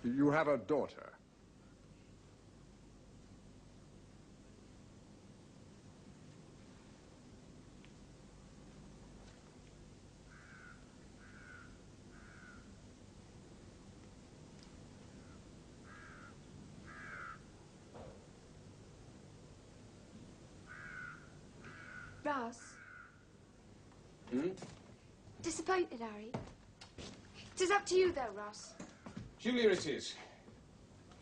You have a daughter. Ross? Hmm? Disappointed, Harry? It is up to you, though, Ross. Julia, it is.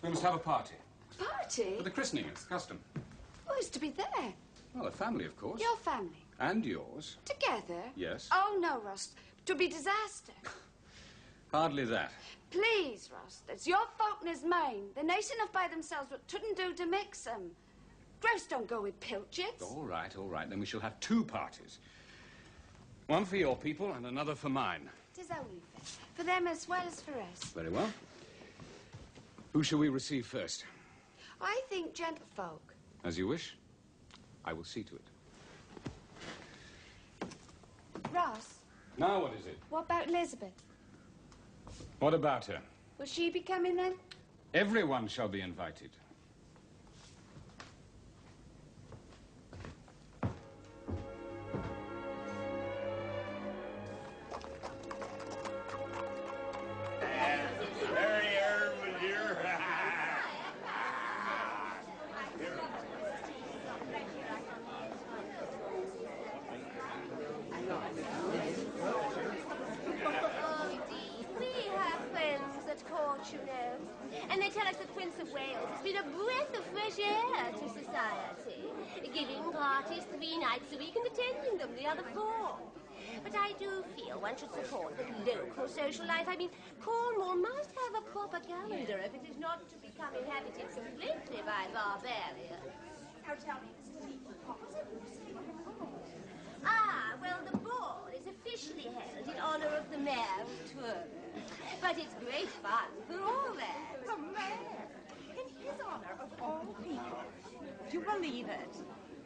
We must have a party. Party? For the christening, it's the custom. Who's to be there? Well, the family, of course. Your family? And yours. Together? Yes. Oh, no, Ross. 'Twould be disaster. Hardly that. Please, Ross. It's your fault and it's mine. They're nice enough by themselves, but touldn't do to mix them. Grouse don't go with pilchards. All right, all right. Then we shall have two parties. One for your people and another for mine. 'Tis only fair. For them as well as for us. Very well. Who shall we receive first? I think gentlefolk. As you wish. I will see to it. Ross, Now what is it? what about Elizabeth? What about her? Will she be coming then? Everyone shall be invited. And they tell us the Prince of Wales has been a breath of fresh air to society, giving parties 3 nights a week and attending them the other 4. But I do feel one should support the local social life. I mean, Cornwall must have a propaganda if it is not to become inhabited completely by barbarians. Now tell me, Mrs. Lee, what was it? Ah, well, the ball is officially held in honor of the mayor of Tours. But it's great fun for all that. The mayor! In his honor of all people. Do you believe it?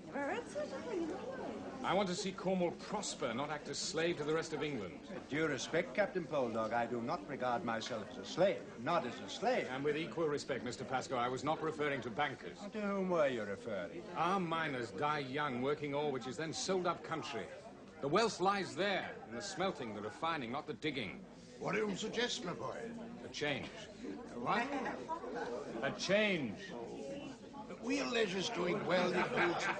Never heard such a thing in my life. I want to see Cornwall prosper, not act as slave to the rest of England. Due respect, Captain Poldark, I do not regard myself as a slave. Not as a slave. And with equal respect, Mr. Pascoe, I was not referring to bankers. To whom were you referring? Our miners die young, working ore which is then sold up country. The wealth lies there, in the smelting, the refining, not the digging. What do you suggest, my boy? A change. What? A change. The wheel leisure's doing well, you beautiful.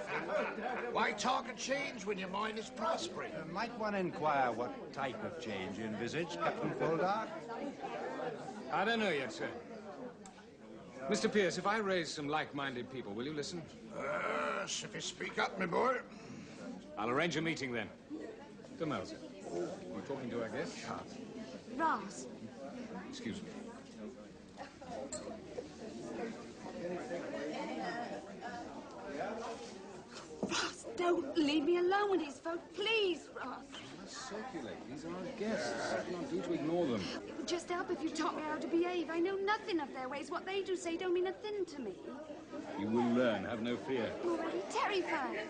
Why talk of change when your mind is prospering? Might one inquire what type of change you envisage, Captain Poldark? I don't know yet, sir. Mr. Pierce, if I raise some like-minded people, will you listen? If you speak up, my boy. I'll arrange a meeting then. Come out, sir. You're talking to our guest? Ross. Excuse me. Ross, don't leave me alone with these folk. Please, Ross. Circulate. These are our guests. Do not do to ignore them. It would just help if you taught me how to behave. I know nothing of their ways. What they do say don't mean a thing to me. You will learn. Have no fear. I'm already terrified.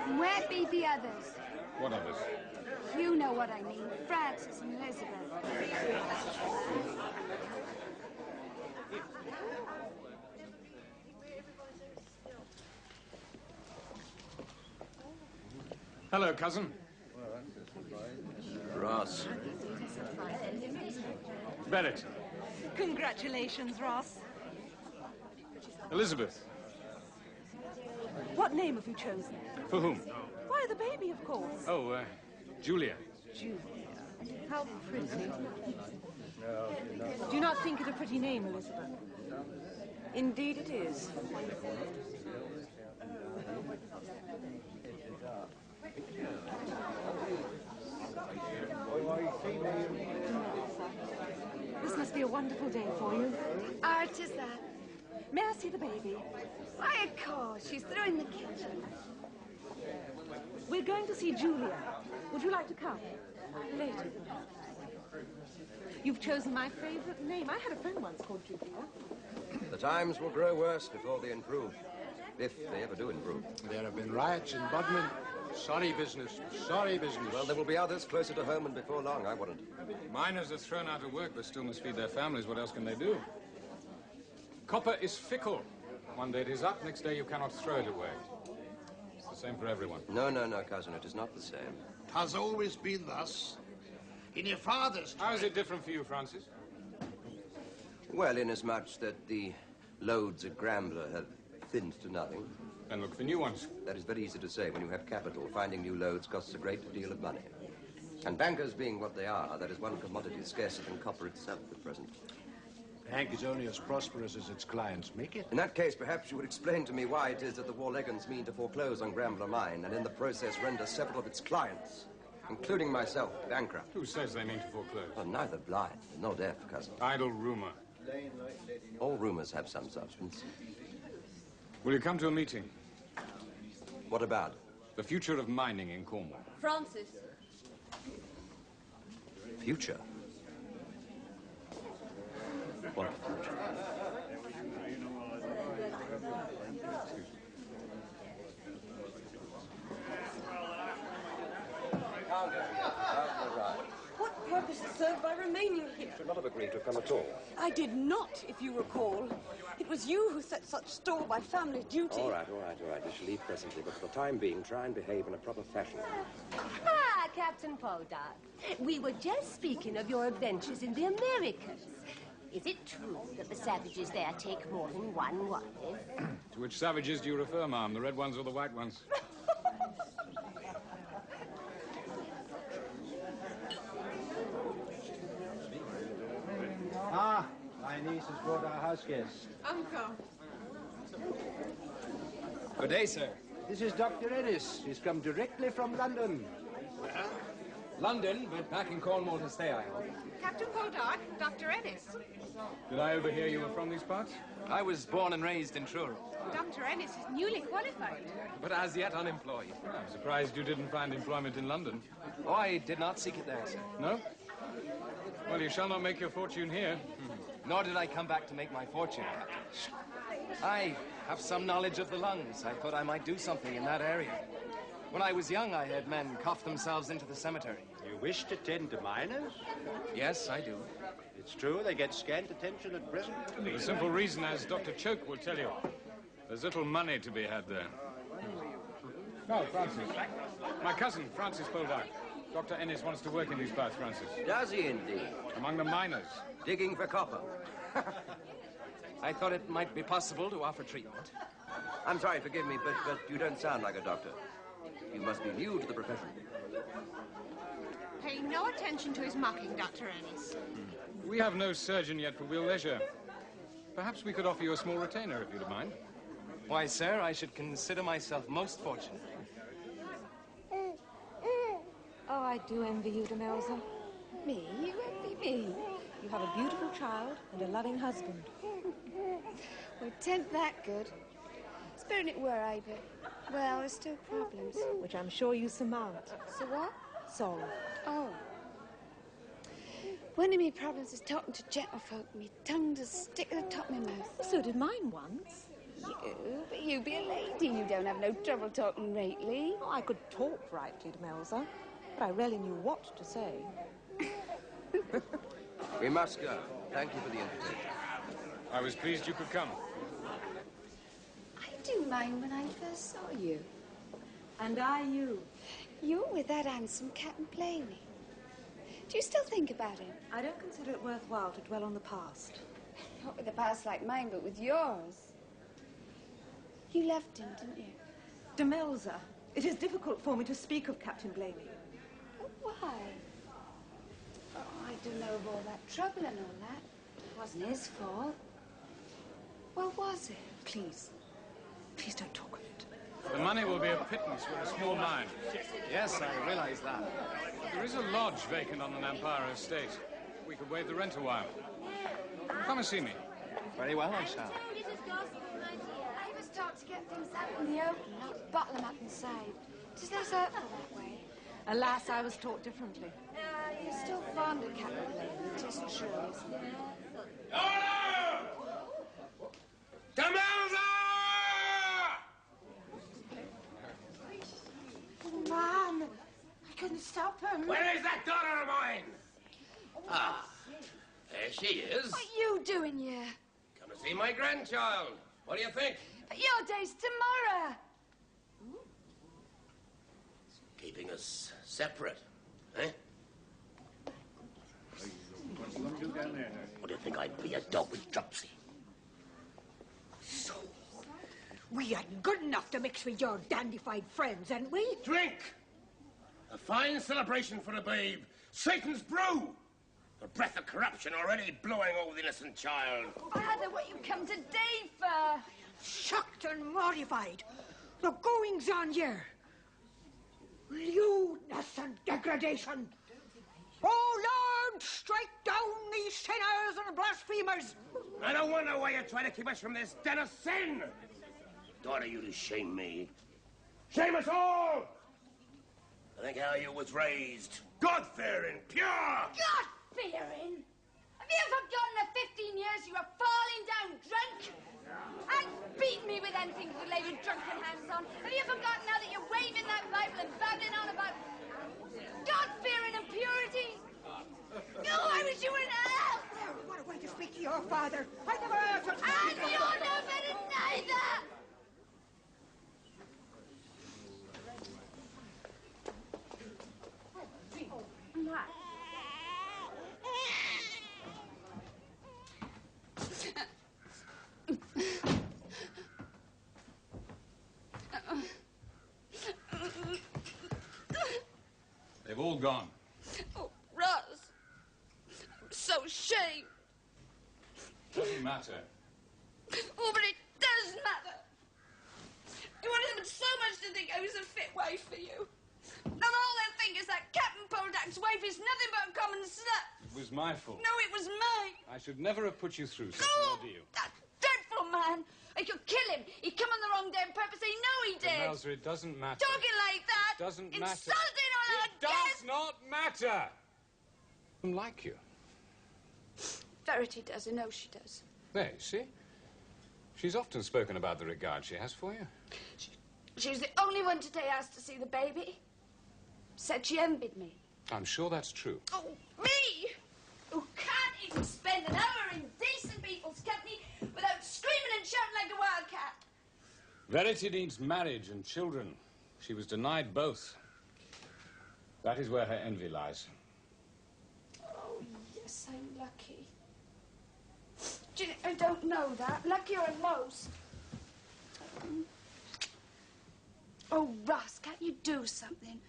And where be the others? What others? You know what I mean. Francis and Elizabeth. Hello, cousin. Ross. Bennett. Congratulations, Ross. Elizabeth. What name have you chosen? For whom? Why, the baby, of course. Oh, Julia. Julia. How pretty. Do you not think it a pretty name, Elizabeth? Indeed it is. This must be a wonderful day for you. Art is that? May I see the baby? Why, of course. She's through in the kitchen. We're going to see Julia. Would you like to come? Later. You've chosen my favorite name. I had a friend once called Julia. The times will grow worse before they improve. If they ever do improve. There have been riots in Bodmin. Sorry business. Sorry business. Well, there will be others closer to home and before long, I warrant. Miners are thrown out of work, but still must feed their families. What else can they do? Copper is fickle. One day it is up, next day you cannot throw it away. It's the same for everyone. No, cousin, it is not the same. It has always been thus. In your father's time... How is it different for you, Francis? Well, inasmuch that the loads at Grambler have thinned to nothing. Then look for new ones. That is very easy to say when you have capital. Finding new loads costs a great deal of money. And bankers being what they are, that is one commodity scarcer than copper itself at present. Bank is only as prosperous as its clients make it. In that case, perhaps you would explain to me why it is that the Warlegans mean to foreclose on Grambler Mine and in the process render several of its clients, including myself, bankrupt. Who says they mean to foreclose? Well, neither blind nor deaf, cousin. Idle rumor. All rumors have some substance. Will you come to a meeting? What about? The future of mining in Cornwall. Francis. Future? What future? What purpose is served by remaining here? Should not have agreed to come at all. I did not, if you recall. It was you who set such store by family duty. All right. We shall leave presently, but for the time being, try and behave in a proper fashion. Ah, Captain Poldark. We were just speaking of your adventures in the Americas. Is it true that the savages there take more than one wife? To which savages do you refer, ma'am? The red ones or the white ones? Ah, my niece has brought our house guest. Uncle. Good day, sir. This is Dr. Ennis. He's come directly from London. London, but back in Cornwall to stay, I hope. Captain Poldark, Dr. Ennis. Did I overhear you were from these parts? I was born and raised in Truro, Dr. Ennis is newly qualified. but as yet unemployed. I'm surprised you didn't find employment in London. Oh, I did not seek it there, sir. No? Well, you shall not make your fortune here. Nor did I come back to make my fortune, Captain. I have some knowledge of the lungs. I thought I might do something in that area. When I was young, I had men cough themselves into the cemetery. You wish to tend to miners? Yes, I do. It's true, they get scant attention at present. For the simple reason, as Dr. Choke will tell you, there's little money to be had there. No, Francis. My cousin, Francis Poldark. Dr. Ennis wants to work in these parts, Francis. Does he indeed? Among the miners. Digging for copper. I thought it might be possible to offer treatment. I'm sorry, forgive me, but you don't sound like a doctor. You must be new to the profession. Pay no attention to his mocking, Dr. Ennis. We have no surgeon yet for Wheal Leisure. Perhaps we could offer you a small retainer, if you don't mind. Why, sir, I should consider myself most fortunate. Oh, I do envy you, Demelza. Me? You envy me? You have a beautiful child and a loving husband. Well, t'ain't that good. Spirit it were, Ivy. Well, there's still problems. Which I'm sure you surmount. So what? Solve. Oh. One of me problems is talking to gentlefolk. Me tongue does stick at the top of my mouth. So did mine once. But you be a lady. You don't have no trouble talking rightly. Oh, I could talk rightly, Demelza, but I rarely knew what to say. We must go. Thank you for the invitation. I was pleased you could come. I do mind when I first saw you. And I you. You with that handsome Captain Blaney. Do you still think about him? I don't consider it worthwhile to dwell on the past. Not with a past like mine, but with yours. You loved him, didn't you? Demelza, it is difficult for me to speak of Captain Blaney. But why? Oh, I don't know of all that trouble and all that. It wasn't his fault. Well, was it? Please don't talk of it. The money will be a pittance with a small mine. Yes, I realize that. There is a lodge vacant on the Nampara estate. We could waive the rent a while. Come and see me. Very well, I shall. I was taught to get things out in the open, not bottle them up inside. It's less hurtful that way. Alas, I was taught differently. You're still fond of Captain Blaney, it isn't true, isn't it? stop him. Where is that daughter of mine? Ah, there she is. What are you doing here? Come to see my grandchild. What do you think? But your day's tomorrow. Keeping us separate, eh? What do you think I'd be, a dog with dropsy? So, we ain't good enough to mix with your dandified friends, ain't we? Drink! A fine celebration for the babe. Satan's brew! The breath of corruption already blowing over the innocent child. Father, what you come today for? Shocked and mortified. The goings on here. Lewdness and degradation. Oh, Lord, strike down these sinners and blasphemers. I don't wonder why you're trying to keep us from this den of sin. Daughter, you to shame me. Shame us all! I think how you was raised. God-fearing, pure! God-fearing? Have you forgotten the 15 years you were falling down drunk? And beat me with anything you lay your drunken hands on. Have you forgotten now that you're waving that Bible and babbling on about God-fearing and purity? No, I wish you were in hell! What a way to speak to your father. I never heard such a thing. And you're no better neither! They've all gone. Oh, Russ. I'm so ashamed. Doesn't matter. Oh, but it does matter. I wanted them so much to think I was a fit wife for you. Not all they think is that Captain Poldark's wife is nothing but a common slut. It was my fault. No, it was mine. I should never have put you through such Oh, an ordeal. that dreadful man. I could kill him. He'd come on the wrong day on purpose. I know he did. Melzer, it doesn't matter. Talking like that. It doesn't matter. Insulting all our It does not matter. I don't like you. Verity does. I know she does. There, you see? She's often spoken about the regard she has for you. She was the only one today asked to see the baby. Said she envied me. I'm sure that's true. Oh, me? Who can't even spend an hour in decent people's company without screaming and shouting like a wildcat. Verity needs marriage and children. She was denied both. That is where her envy lies. Oh, yes, I'm lucky. Do you know, I don't know that. Luckier than most. Oh, Russ, can't you do something?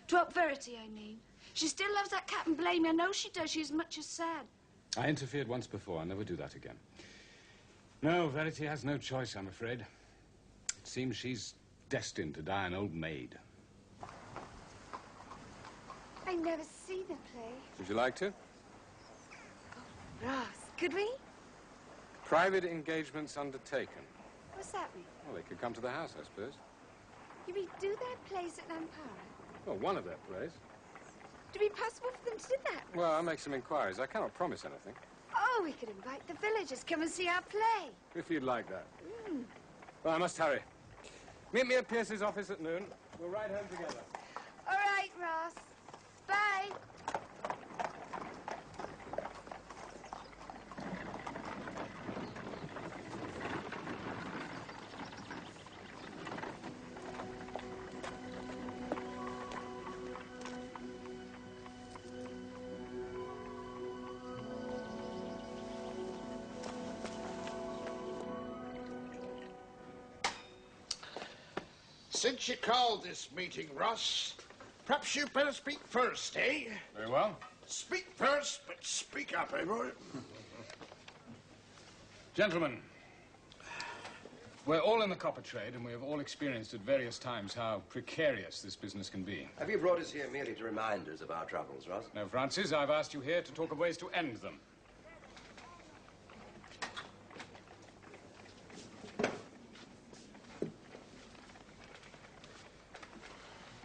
To help Verity, I mean. She still loves that Captain Blamey. I know she does. She's as much as sad. I interfered once before. I'll never do that again. No, Verity has no choice, I'm afraid. It seems she's destined to die an old maid. I've never seen a play. Would you like to? Oh, Russ, could we? Private engagements undertaken. What's that mean? Well, they could come to the house, I suppose. You mean do their plays at Lampara? Well, one of their plays. Would it be possible for them to do that? Well, I'll make some inquiries. I cannot promise anything. Oh, we could invite the villagers come and see our play. If you'd like that. Well, I must hurry. Meet me at Pierce's office at noon. We'll ride home together. All right, Ross. Bye. Since you called this meeting, Ross, perhaps you'd better speak first, eh? Very well. Speak first, but speak up, eh, boy? Gentlemen, we're all in the copper trade, and we have all experienced at various times how precarious this business can be. Have you brought us here merely to remind us of our troubles, Ross? No, Francis, I've asked you here to talk of ways to end them.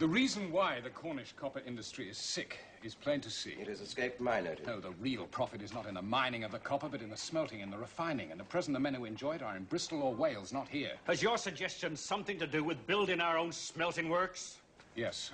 The reason why the Cornish copper industry is sick is plain to see. It has escaped my notice. No, the real profit is not in the mining of the copper, but in the smelting and the refining. And at present, the men who enjoy it are in Bristol or Wales, not here. Has your suggestion something to do with building our own smelting works? Yes.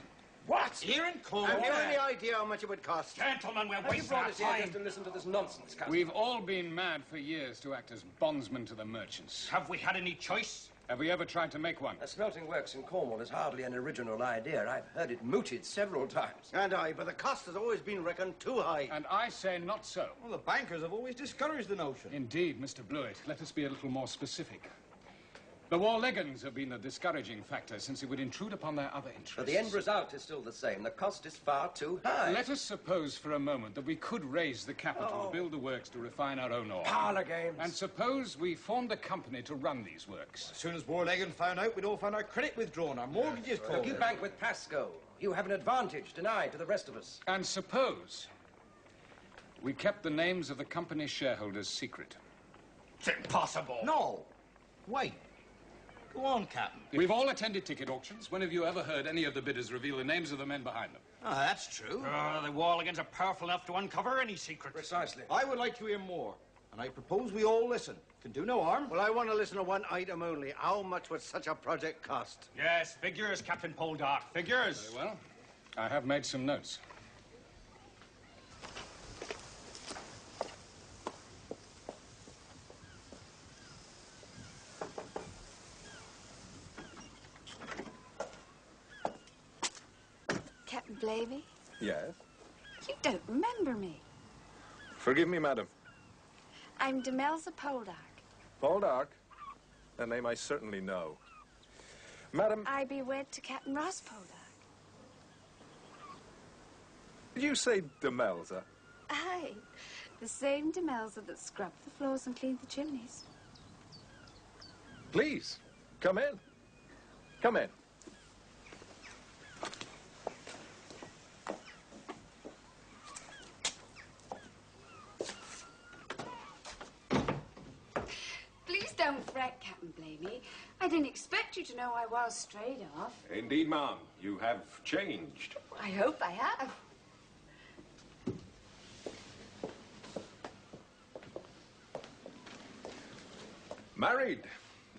What? Here in Cornwall? Have you any idea how much it would cost? Gentlemen, we're Have you wasting brought our us here time. just to listen to this nonsense, Captain? We've all been mad for years to act as bondsmen to the merchants. Have we had any choice? Have we ever tried to make one? A smelting works in Cornwall is hardly an original idea. I've heard it mooted several times. And I, but the cost has always been reckoned too high. And I say not so. Well, the bankers have always discouraged the notion. Indeed, Mr. Blewett. Let us be a little more specific. The Warlegans have been a discouraging factor since it would intrude upon their other interests. But the end result is still the same. The cost is far too high. Let us suppose for a moment that we could raise the capital to build the works to refine our own ore. Parlour games. And suppose we formed a company to run these works. As soon as Warlegan found out, we'd all find our credit withdrawn, our mortgages called. You bank with Pascoe. You have an advantage denied to the rest of us. And suppose we kept the names of the company's shareholders secret. It's impossible. No. Wait. Go on, Captain. We've all attended ticket auctions. When have you ever heard any of the bidders reveal the names of the men behind them? Ah, that's true. The Warlegans are powerful enough to uncover any secret. Precisely. I would like to hear more, and I propose we all listen. Can do no harm. Well, I want to listen to one item only. How much would such a project cost? Yes, figures, Captain Poldark. Figures. Very well. I have made some notes. Captain Blavey, Yes? you don't remember me. Forgive me, madam. I'm Demelza Poldark. Poldark? A name I certainly know. Madam, I be wed to Captain Ross Poldark. did you say Demelza? Aye, the same Demelza that scrubbed the floors and cleaned the chimneys. Please, come in. Come in. Please don't fret, Captain Blamey. I didn't expect you to know I was straight off. Indeed, ma'am. You have changed. I hope I have. Married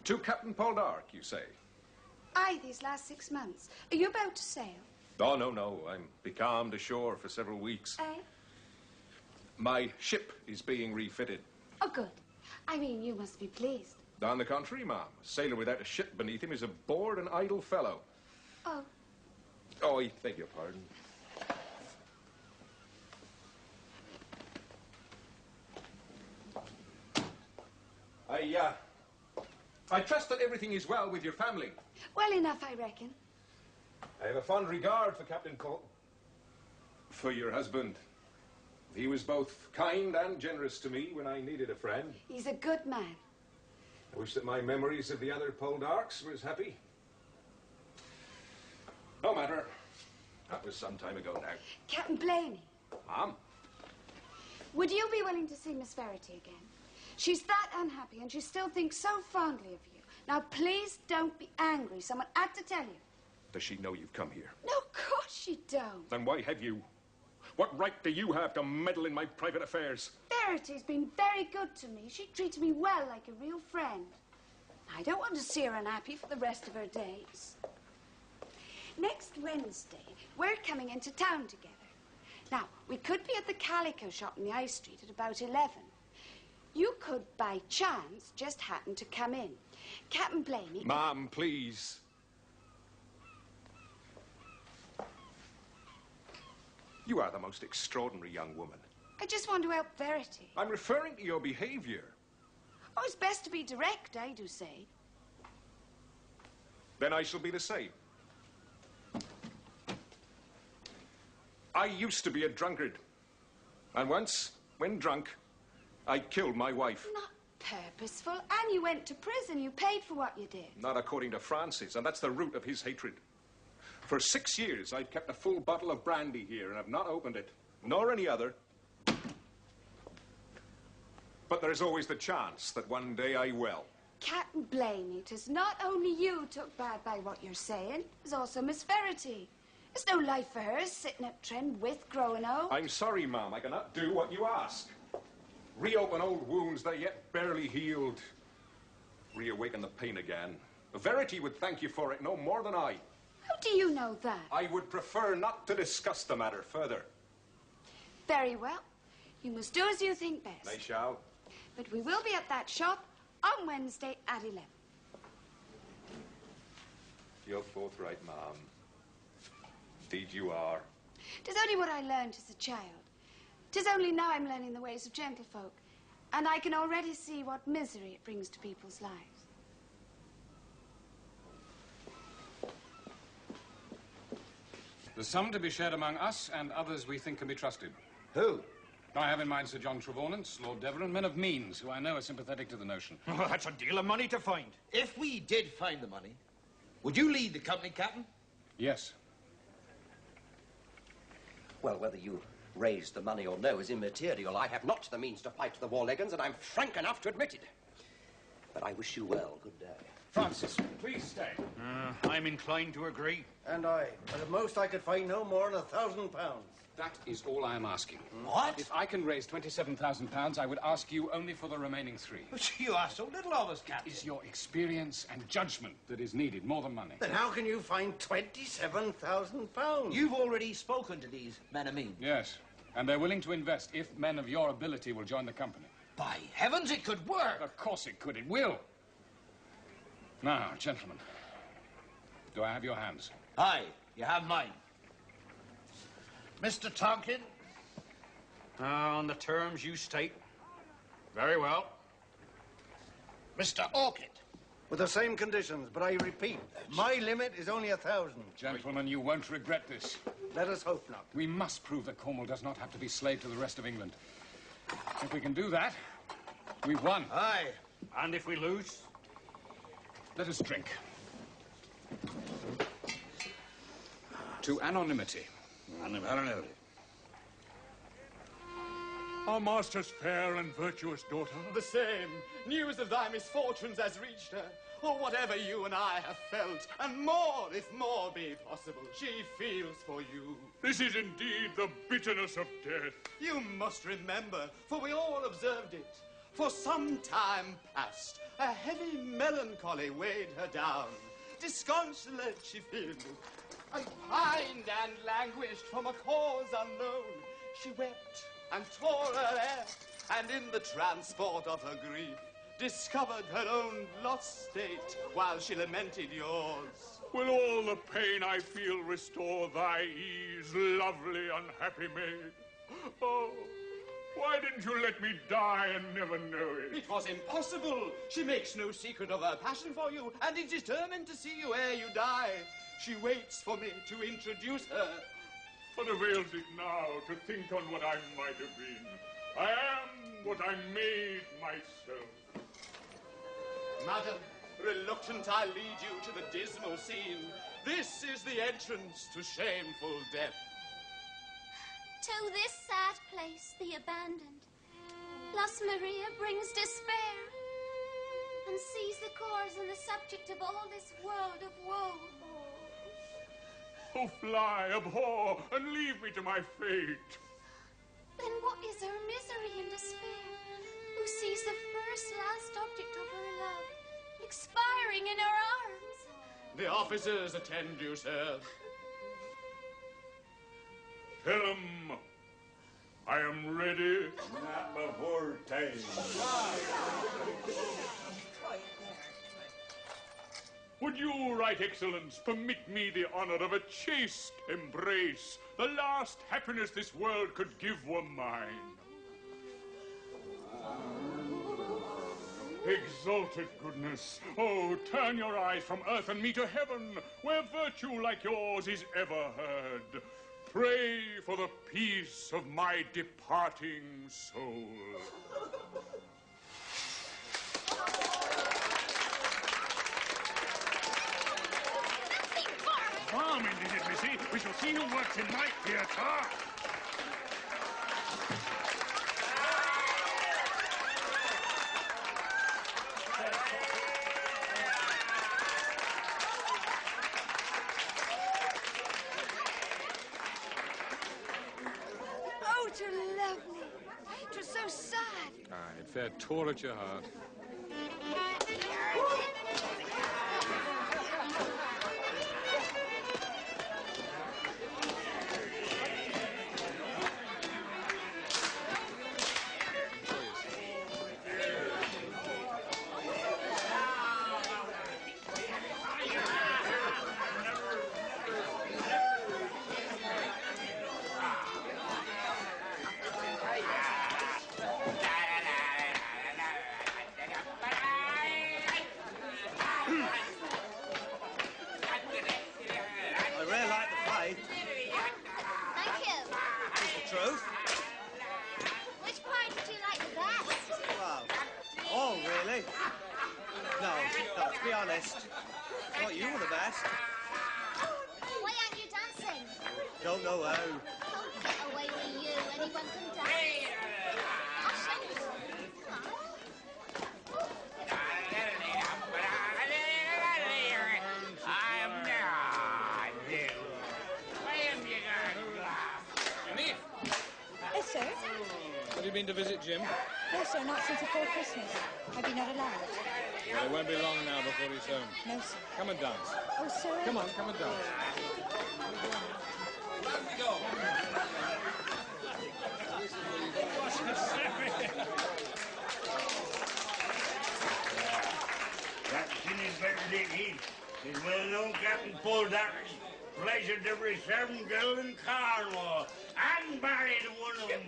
to Captain Poldark, you say? Aye, these last 6 months. Are you about to sail? Oh, no. I'm becalmed ashore for several weeks. Aye? My ship is being refitted. Oh, good. I mean, you must be pleased. On the contrary, ma'am. A sailor without a ship beneath him is a bored and idle fellow. Oh. Oh, I beg your pardon. I trust that everything is well with your family. Well enough, I reckon. I have a fond regard for Captain Cole. For your husband. He was both kind and generous to me when I needed a friend. He's a good man. I wish that my memories of the other Poldarks were as happy. No matter. That was some time ago now. Captain Blaney, Ma'am? would you be willing to see Miss Verity again? She's that unhappy and she still thinks so fondly of you. Now, please don't be angry. Someone had to tell you. Does she know you've come here? No, of course she don't. Then why have you? What right do you have to meddle in my private affairs? Verity's been very good to me. She treats me well like a real friend. I don't want to see her unhappy for the rest of her days. Next Wednesday, we're coming into town together. Now, we could be at the calico shop in the High Street at about 11. You could, by chance, just happen to come in. Captain Blamey... Ma'am, please. You are the most extraordinary young woman. I just want to help Verity. I'm referring to your behavior. Oh, it's best to be direct, I do say. Then I shall be the same. I used to be a drunkard. And once, when drunk, I killed my wife. Not purposeful. And you went to prison. You paid for what you did. Not according to Francis, and that's the root of his hatred. For 6 years, I've kept a full bottle of brandy here, and I've not opened it, nor any other. But there's always the chance that one day I will. Captain Blamey, 'tis not only you took bad by what you're saying, there's also Miss Verity. There's no life for her sitting at Trim with growing old. I'm sorry, ma'am, I cannot do what you ask. Reopen old wounds that yet barely healed. Reawaken the pain again. Verity would thank you for it no more than I. How do you know that? I would prefer not to discuss the matter further. Very well. You must do as you think best. I shall. But we will be at that shop on Wednesday at 11. You're forthright, Ma'am. Indeed you are. 'Tis only what I learned as a child. 'Tis only now I'm learning the ways of gentlefolk, and I can already see what misery it brings to people's lives. The sum to be shared among us and others we think can be trusted. Who? I have in mind Sir John Trelawney, Lord Devereux, men of means who I know are sympathetic to the notion. Well, that's a deal of money to find. If we did find the money, would you lead the company, Captain? Yes. Well, whether you raised the money or no is immaterial. I have not the means to fight the Warlegans, and I'm frank enough to admit it. But I wish you well. Good day. Francis, please stay. I'm inclined to agree. And I. At the most, I could find no more than £1,000. That is all I am asking. What? If I can raise £27,000, I would ask you only for the remaining 3. You are so little of us, Captain. It's your experience and judgment that is needed, more than money. Then how can you find £27,000? You've already spoken to these men of means. Yes, and they're willing to invest if men of your ability will join the company. By heavens, it could work. Of course it could. It will. Now, gentlemen, do I have your hands? Aye, you have mine. Mr. Tonkin? On the terms you state. Very well. Mr. Orchid? With the same conditions, but I repeat, my limit is only 1,000. Gentlemen, you won't regret this. Let us hope not. We must prove that Cornwall does not have to be slave to the rest of England. If we can do that, we've won. Aye. And if we lose? Let us drink. To anonymity. Anonymity. Our master's fair and virtuous daughter. The same. News of thy misfortunes has reached her. Or whatever you and I have felt, and more, if more be possible, she feels for you. This is indeed the bitterness of death. You must remember, for we all observed it. For some time past, a heavy melancholy weighed her down. Disconsolate she feels, and pined and languished from a cause unknown. She wept and tore her hair, and in the transport of her grief, discovered her own lost state while she lamented yours. Will all the pain I feel restore thy ease, lovely unhappy maid? Oh, why didn't you let me die and never know it? It was impossible. She makes no secret of her passion for you, and is determined to see you ere you die. She waits for me to introduce her. What avails it now to think on what I might have been? I am what I made myself. Madam, reluctant I lead you to the dismal scene. This is the entrance to shameful death. To this sad place, the abandoned, Las Maria brings despair, and sees the cause and the subject of all this world of woe. Oh, fly, abhor, and leave me to my fate. Then what is her misery and despair, who sees the last object of her love expiring in her arms? The officers attend you, sir. Tell him I am ready. Not before time. Would you, Right Excellence, permit me the honor of a chaste embrace? The last happiness this world could give were mine. Exalted goodness, oh, turn your eyes from earth and me to heaven, where virtue like yours is ever heard. Pray for the peace of my departing soul. Farming, is it, missy? We shall see who works in my theatre. Oh, too lovely. It was so sad. Aye, it fair tore at your heart. honest. Thought you were the best. Why aren't you dancing? Don't know how. Oh, get away with you. Anyone can dance. I'll show you. Yes, sir. Have you been to visit Jim? No, sir, not since before Christmas. I've been not allowed. Well, it won't be long now before he's home. No, sir. Come and dance. Oh, sir. Come on, come and dance. That Ginny's better than he. He's well-known Captain Poldark. Pleasure to be servant girl in Cornwall. And married one of them.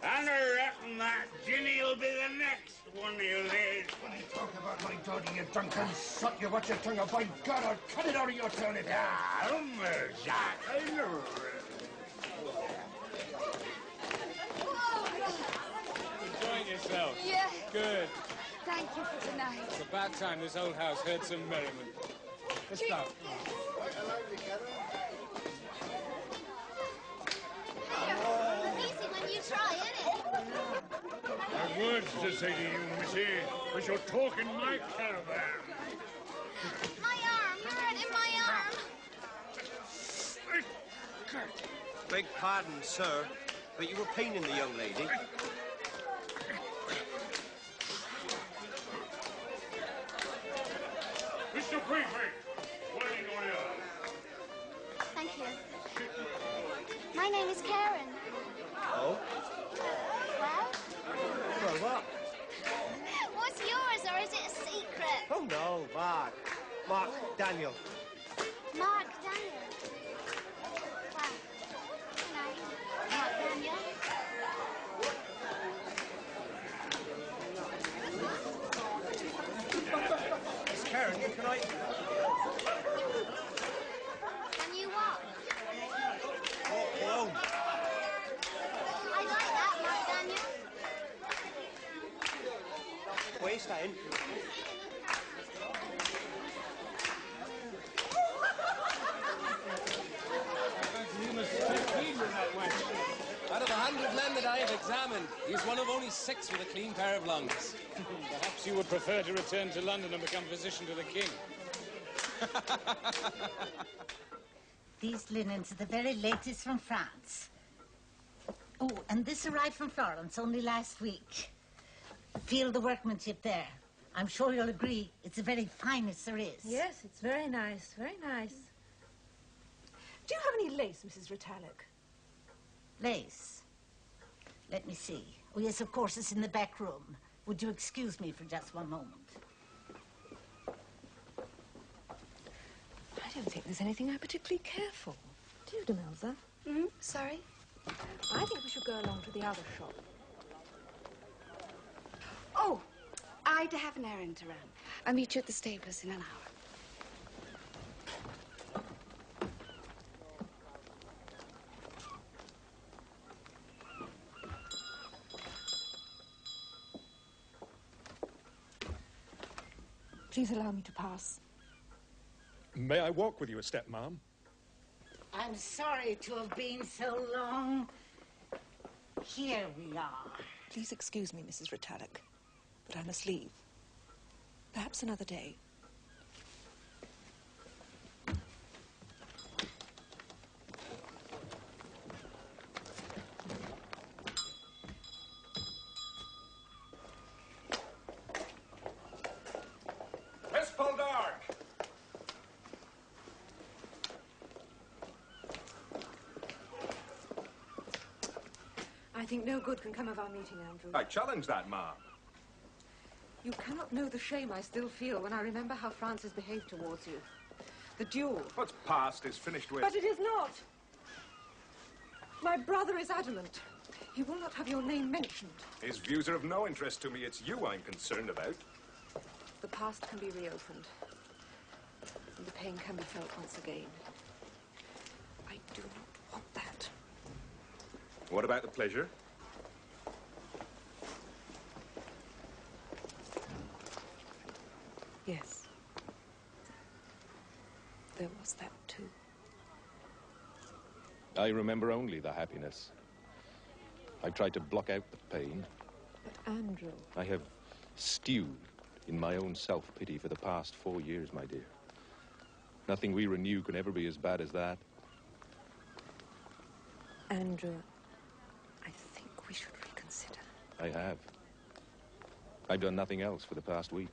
And I reckon that Ginny'll be the next one he'll lead. When you talk about my daughter, you drunken sot, you watch your tongue, by God, I'll cut it out of your turnip. Jack, I know. Enjoying yourself? Yeah. Good. Thank you for tonight. It's about time this old house heard some merriment. Let's start. Easy when you try, isn't it? I've words to say to you, Missy, but you're talking my caravan. My arm. You're hurting my arm. Beg pardon, sir, but you were paining the young lady. Mr. Prefect, waiting on you. Thank you. My name is Karen. Oh? Well? Well, what? What's yours, or is it a secret? Oh, no, Mark. Mark Daniel. Mark Daniel. Wow. Hello. Mark Daniel. Miss Karen, can I... Can you walk? Walk alone. I like that, Mark Daniel. Where are you staying? You must take heed with that wench. Out of 100 men that I have examined, he's one of only 6 with a clean pair of lungs. Perhaps you would prefer to return to London and become physician to the king. These linens are the very latest from France. Oh, and this arrived from Florence only last week. Feel the workmanship there. I'm sure you'll agree it's the very finest there is. Yes, it's very nice, very nice. Do you have any lace, Mrs. Retallick? Lace? Let me see. Oh, yes, of course, it's in the back room. Would you excuse me for just one moment? I don't think there's anything I particularly care for. Do you, Demelza? Sorry? I think we should go along to the other shop. Oh, I have an errand to run. I'll meet you at the stables in an hour. Please allow me to pass. May I walk with you a step, ma'am? I'm sorry to have been so long. Here we are. Please excuse me, Mrs. Retallick, but I must leave. Perhaps another day. Miss Poldark! I think no good can come of our meeting, Andrew. I challenge that, ma'am. You cannot know the shame I still feel when I remember how Francis behaved towards you. The duel. What's past is finished with. But it is not. My brother is adamant. He will not have your name mentioned. His views are of no interest to me. It's you I'm concerned about. The past can be reopened. And the pain can be felt once again. I do not want that. What about the pleasure? I remember only the happiness. I tried to block out the pain. But Andrew... I have stewed in my own self-pity for the past 4 years, my dear. Nothing we renew can ever be as bad as that. Andrew, I think we should reconsider. I have. I've done nothing else for the past week.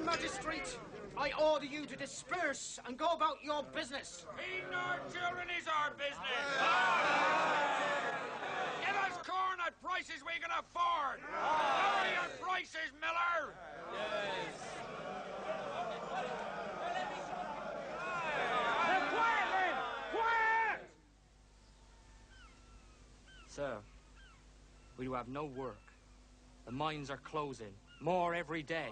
Magistrate, I order you to disperse and go about your business. Feeding our children is our business. Give us corn at prices we can afford. Lower your prices, Miller. Yes. Quiet, men! Quiet! Sir, we do have no work. The mines are closing. More every day.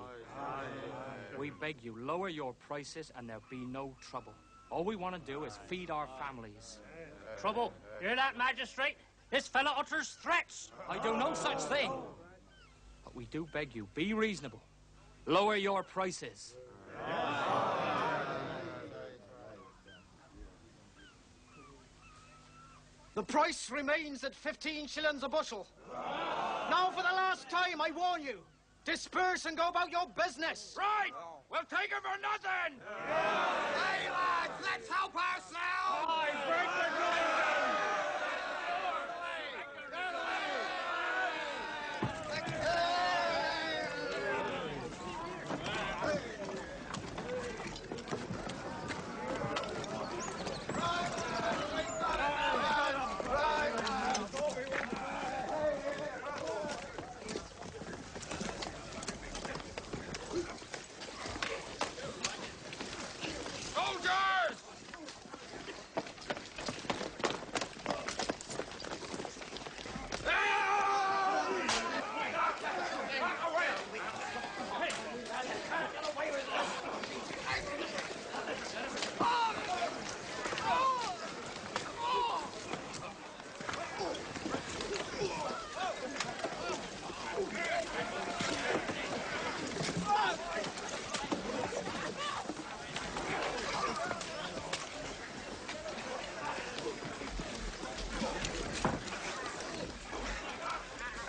We beg you, lower your prices and there'll be no trouble. All we want to do is feed our families. Trouble? You hear that, magistrate? This fella utters threats. I do no such thing. But we do beg you, be reasonable. Lower your prices. The price remains at 15 shillings a bushel. Now for the last time, I warn you. Disperse and go about your business. Right! We'll take it for nothing! Hey, lads, let's help ourselves! Break the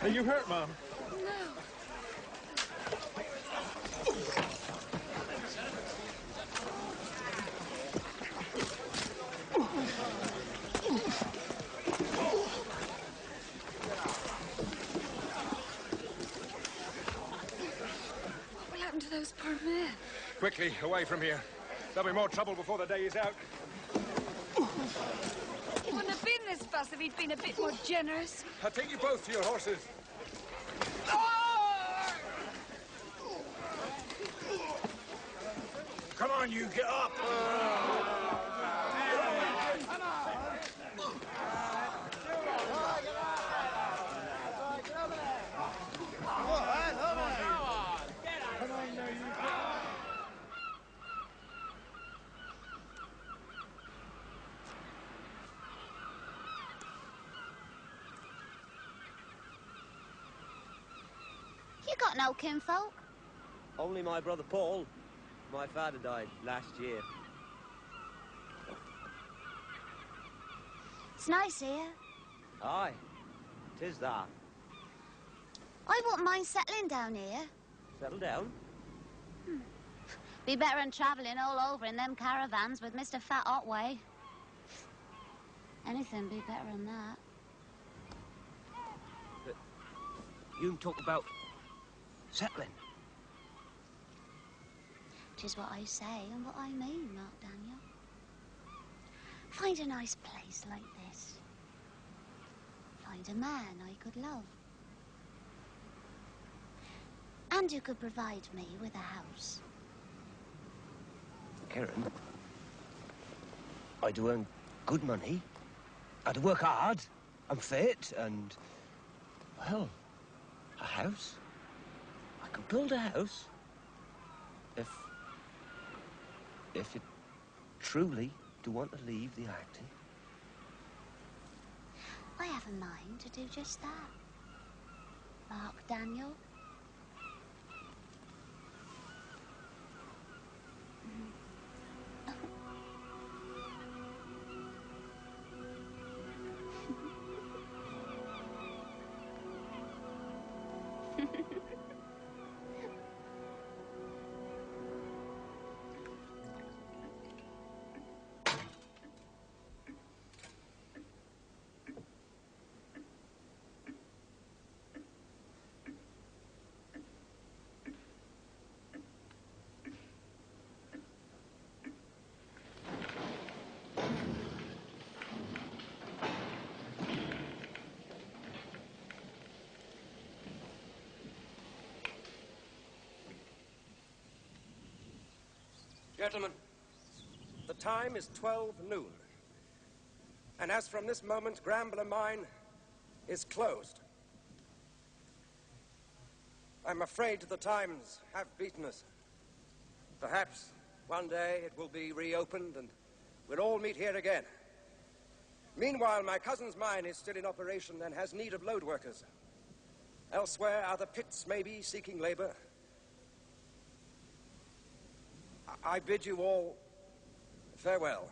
Are you hurt, Mom? No. What happened to those poor men? Quickly, away from here. There'll be more trouble before the day is out. It wouldn't have been this fuss if he'd been a bit more generous. I'll take you both to your horses. Come on, you get up! You got no kinfolk? Only my brother Paul. My father died last year. It's nice here. Aye, 'tis that. I wouldn't mind settling down here. Settle down. Be better than travelling all over in them caravans with Mr. Fat Otway. Anything be better than that. But you talk about settling. 'Tis what I say and what I mean, Mark Daniel. Find a nice place like this. Find a man I could love. And you could provide me with a house. Karen, I do earn good money. I do work hard. I'm fit and, well, a house. I could build a house. If you truly do want to leave the acting. I have a mind to do just that. Mark Daniel. Gentlemen, the time is 12 noon. And as from this moment, Grambler Mine is closed. I'm afraid the times have beaten us. Perhaps one day it will be reopened and we'll all meet here again. Meanwhile, my cousin's mine is still in operation and has need of load workers. Elsewhere, other pits may be seeking labor. I bid you all farewell.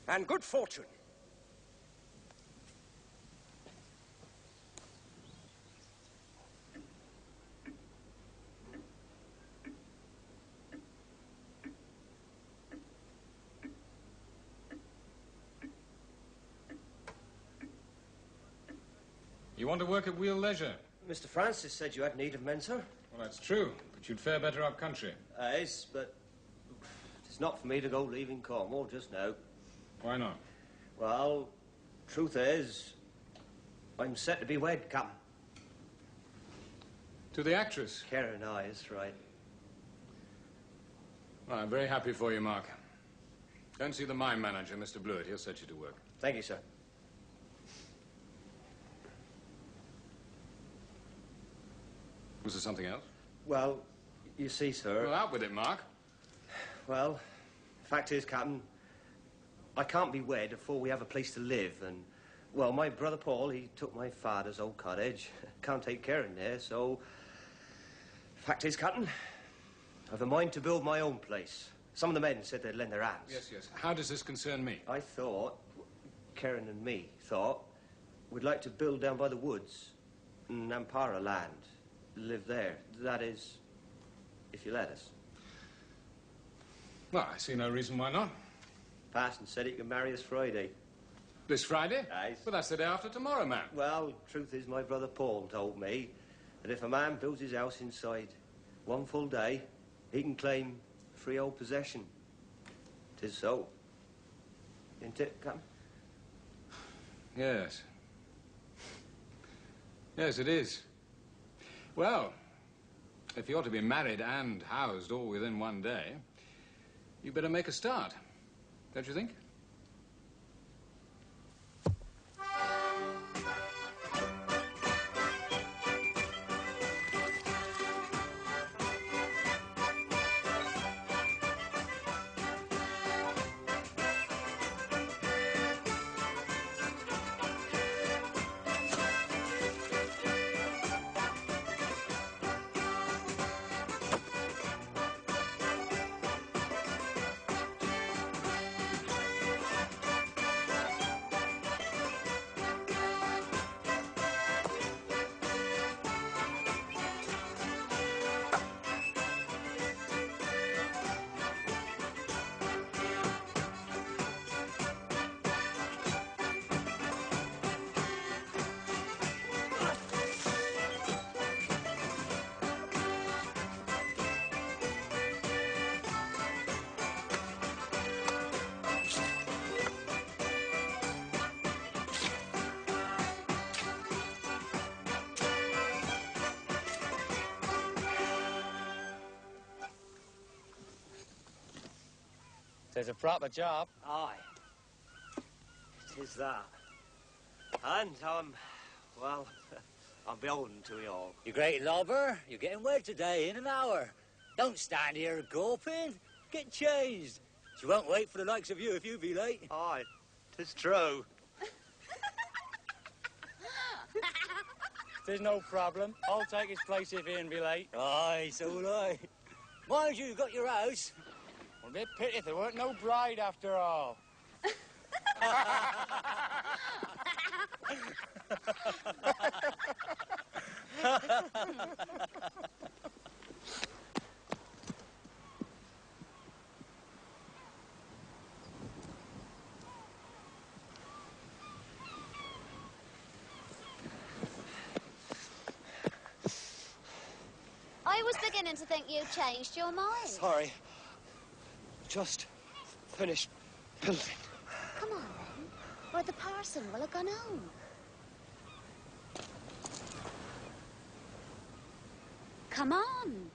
And good fortune. You want to work at wheel leisure? Mr. Francis said you had need of men, sir. Well, that's true, but you'd fare better up country. Yes, but it's not for me to go leaving Cornwall just now. Why not? Well, truth is, I'm set to be wed, Captain. To the actress? Karen, aye, that's right. Well, I'm very happy for you, Mark. Go and see the mine manager, Mr. Blewett. He'll set you to work. Thank you, sir. Was there something else? Well, you see, sir... Well, out with it, Mark. Well, fact is, Captain, I can't be wed before we have a place to live, and, well, my brother Paul, he took my father's old cottage. Can't take care in there, so... Fact is, Captain, I've a mind to build my own place. Some of the men said they'd lend their hands. Yes, yes. How does this concern me? I thought, Karen and me thought, we'd like to build down by the woods, in Ampara land. Live there. That is, if you let us. Well, I see no reason why not. Parson said he could marry us Friday. This Friday? Aye. Well, that's the day after tomorrow, man. Well, truth is, my brother Paul told me that if a man builds his house inside one full day, he can claim freehold possession. 'Tis so. Isn't it, Captain? Yes. Yes, it is. Well, if you're to be married and housed all within one day, you better make a start, don't you think? there's a proper job. Aye. It is that. And well, I'm beholden to you all. You great lobber, you're getting wed today in an hour. Don't stand here gawping. Get changed. She won't wait for the likes of you if you be late. Aye, 'tis true. There's no problem. I'll take his place if Ian be late. Aye, so will I. Mind you, got your house. Well, a bit pity if there weren't no bride after all. I was beginning to think you'd changed your mind. Sorry. Just finished building. Come on, then. Or the parson will have gone home. Come on.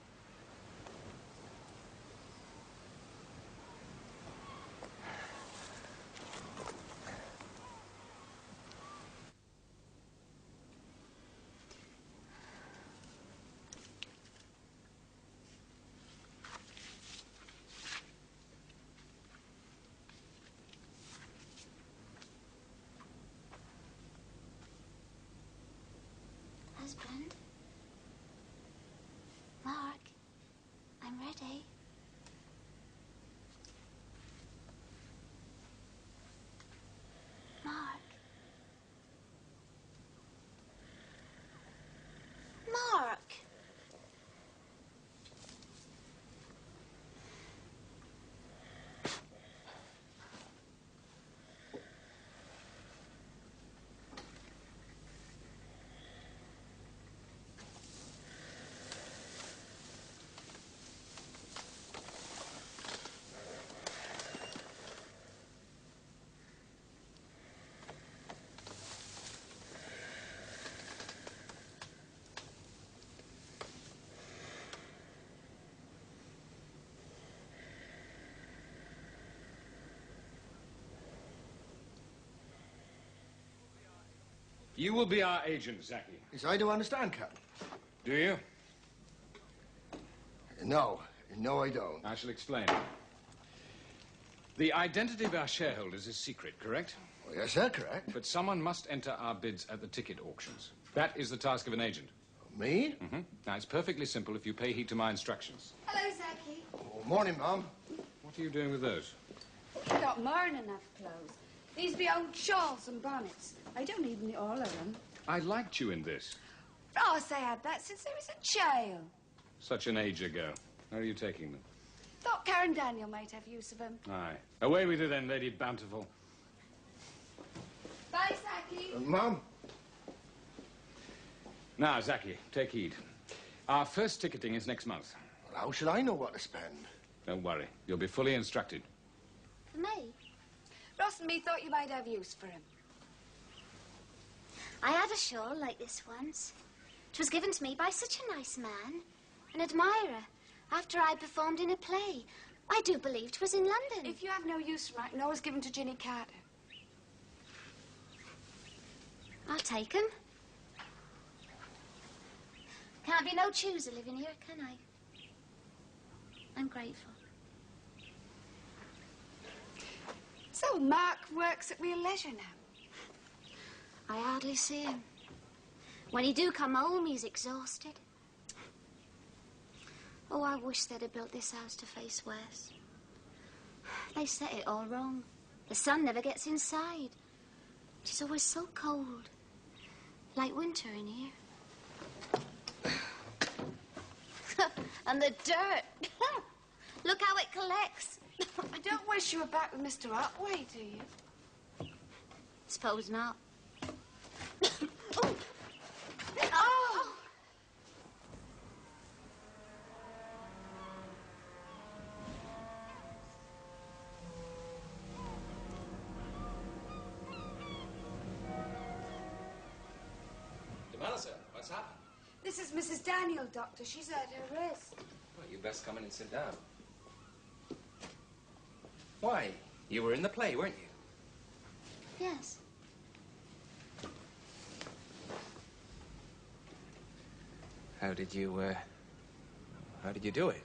Husband? Mark, I'm ready. Mark. Mark! You will be our agent, Zaki. Yes, I do understand, Captain. Do you? No. No, I don't. I shall explain. The identity of our shareholders is secret, correct? Well, yes, sir, correct. But someone must enter our bids at the ticket auctions. That is the task of an agent. Me? Mm-hmm. Now, it's perfectly simple if you pay heed to my instructions. Hello, Zaki. Oh, morning, Mum. What are you doing with those? You've got more than enough clothes. These be old shawls and bonnets. I don't need all of them. I liked you in this. Oh, I had that since I was a child. Such an age ago. How are you taking them? Thought Karen Daniel might have use of them. Aye. Away with you then, Lady Bountiful. Bye, Zaki. Mum. Now, Zaki, take heed. Our first ticketing is next month. Well, how should I know what to spend? Don't worry. You'll be fully instructed. For me? Ross and me thought you might have use for him. I had a shawl like this once. It was given to me by such a nice man, an admirer, after I performed in a play. I do believe 'twas in London. If you have no use for it, I can always give him to Ginny Carter. I'll take him. Can't be no chooser living here, can I? I'm grateful. So Mark works at real leisure now? I hardly see him. When he do come home, he's exhausted. Oh, I wish they'd have built this house to face west. They set it all wrong. The sun never gets inside. It's always so cold. Like winter in here. And the dirt. Look how it collects. I don't wish you were back with Mr. Otway, do you? Suppose not. Oh! Oh! Demana, sir, what's happened? This is Mrs. Daniel, Doctor. She's hurt her wrist. Well, you best come in and sit down. Why? You were in the play, weren't you? Yes. How did you do it?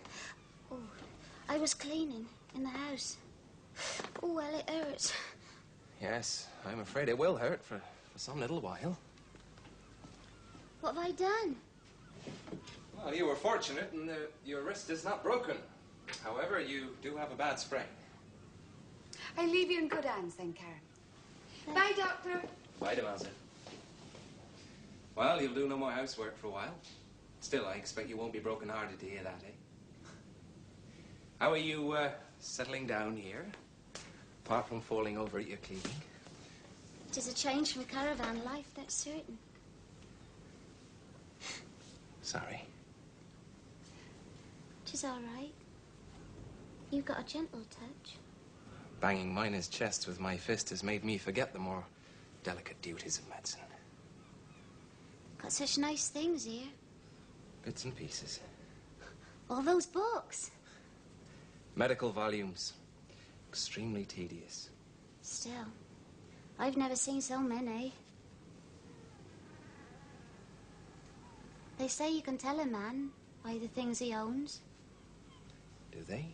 Oh, I was cleaning in the house. Oh, well, it hurts. Yes, I'm afraid it will hurt for some little while. What have I done? Well, you were fortunate in that your wrist is not broken. However, you do have a bad sprain. I leave you in good hands then, Karen. Bye, Doctor. Bye, Demoiselle. Well, you'll do no more housework for a while. Still, I expect you won't be broken-hearted to hear that, eh? How are you, settling down here? Apart from falling over at your cleaning? It is a change from caravan life, that's certain. Sorry. It is all right. You've got a gentle touch. Banging miner's chests with my fist has made me forget the more delicate duties of medicine. Got such nice things here. Bits and pieces. All those books. Medical volumes. Extremely tedious. Still, I've never seen so many. They say you can tell a man by the things he owns. Do they?